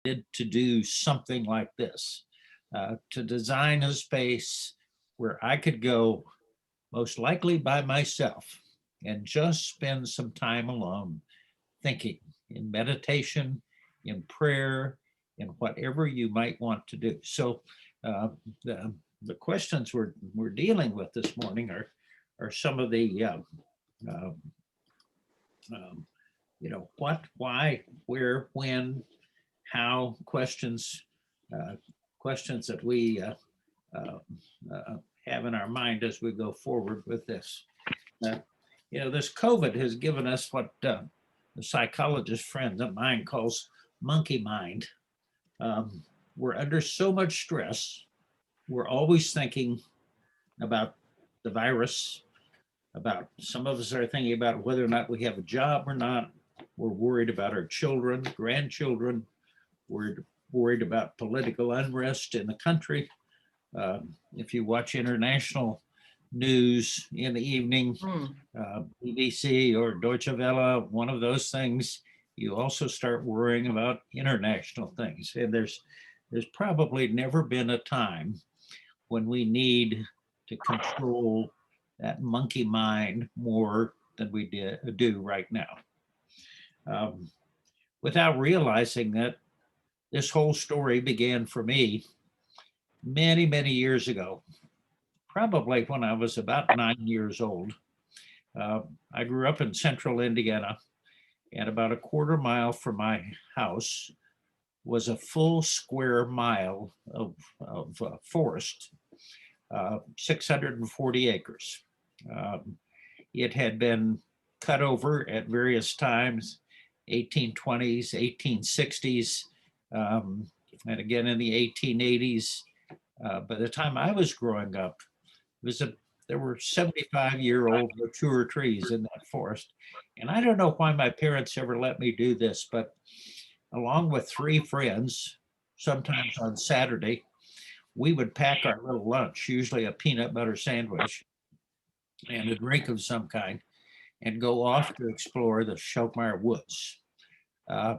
to do something like this, to design a space where I could go, most likely by myself, and just spend some time alone thinking, in meditation, in prayer, in whatever you might want to do. So uh, the questions we're dealing with this morning are some of the uh, um, what, why, where, when, how uh, questions that we uh, uh, have in our mind as we go forward with this. Uh, this COVID has given us what a psychologist friend of mine calls monkey mind. Um, we're under so much stress. We're always thinking about the virus, about some of us are thinking about whether or not we have a job or not. We're worried about our children, grandchildren. We're worried about political unrest in the country. If you watch international news in the evening, Mm. BBC or Deutsche Welle, one of those things, you also start worrying about international things. And there's probably never been a time when we need to control that monkey mind more than we do right now. Um, Without realizing that this whole story began for me many, many years ago, probably when I was about 9 years old. Uh, I grew up in central Indiana, and about a quarter mile from my house was a full square mile of forest, 640 acres. Um, it had been cut over at various times, 1820s, 1860s, and again in the 1880s. By the time I was growing up, it was a there were 75-year-old mature trees in that forest. And I don't know why my parents ever let me do this, but along with three friends, sometimes on Saturday, we would pack our little lunch, usually a peanut butter sandwich and a drink of some kind, and go off to explore the Schokemeyer Woods. Uh,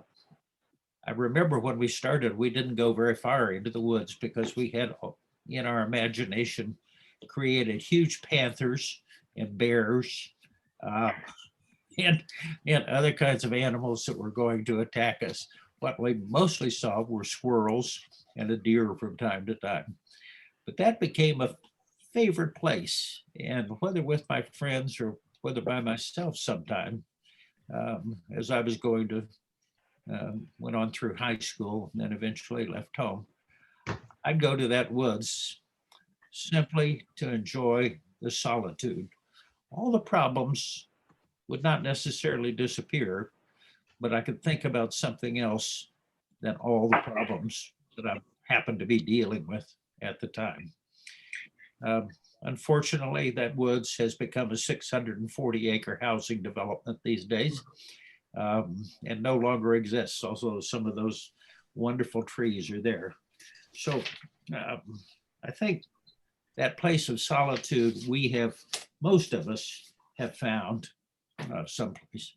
I remember when we started, we didn't go very far into the woods because we had, in our imagination, created huge panthers and bears uh, and, and other kinds of animals that were going to attack us. What we mostly saw were squirrels and a deer from time to time. But that became a favorite place. And whether with my friends or whether by myself sometime, as I was going to, went on through high school and then eventually left home, I'd go to that woods simply to enjoy the solitude. All the problems would not necessarily disappear, but I could think about something else than all the problems that I happened to be dealing with at the time. Um, Unfortunately, that woods has become a 640-acre housing development these days, and no longer exists. Also, some of those wonderful trees are there. So um, I think that place of solitude most of us have found someplace.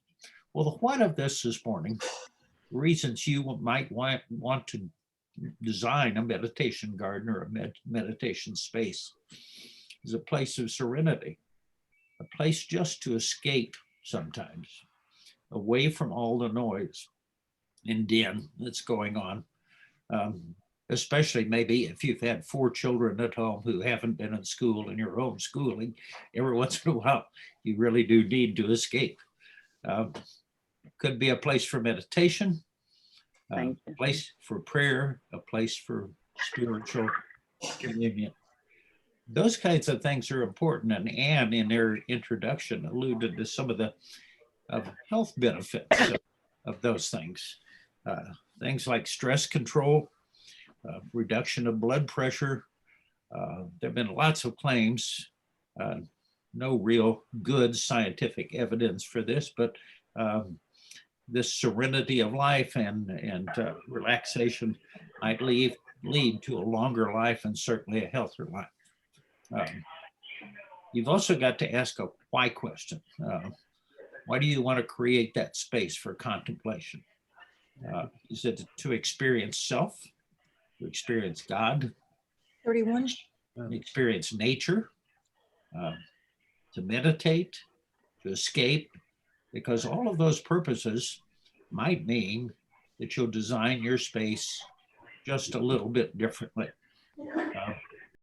Well, the what of this morning, reasons you might want to design a meditation garden or a meditation space, is a place of serenity, a place just to escape sometimes, away from all the noise and din that's going on. Um, Especially maybe if you've had four children at home who haven't been in school and you're homeschooling, every once in a while, you really do need to escape. Uh, could be a place for meditation, a Thank you. place for prayer, a place for spiritual communion. Those kinds of things are important. And Anne, in their introduction, alluded to some of the health benefits of those things. Things like stress control, reduction of blood pressure. There have been lots of claims, uh, no real good scientific evidence for this, but this serenity of life and relaxation might lead to a longer life and certainly a healthier life. Um, you've also got to ask a why question. Why do you want to create that space for contemplation? Is it to experience self, to experience God, 31. experience nature, to meditate, to escape, because all of those purposes might mean that you'll design your space just a little bit differently.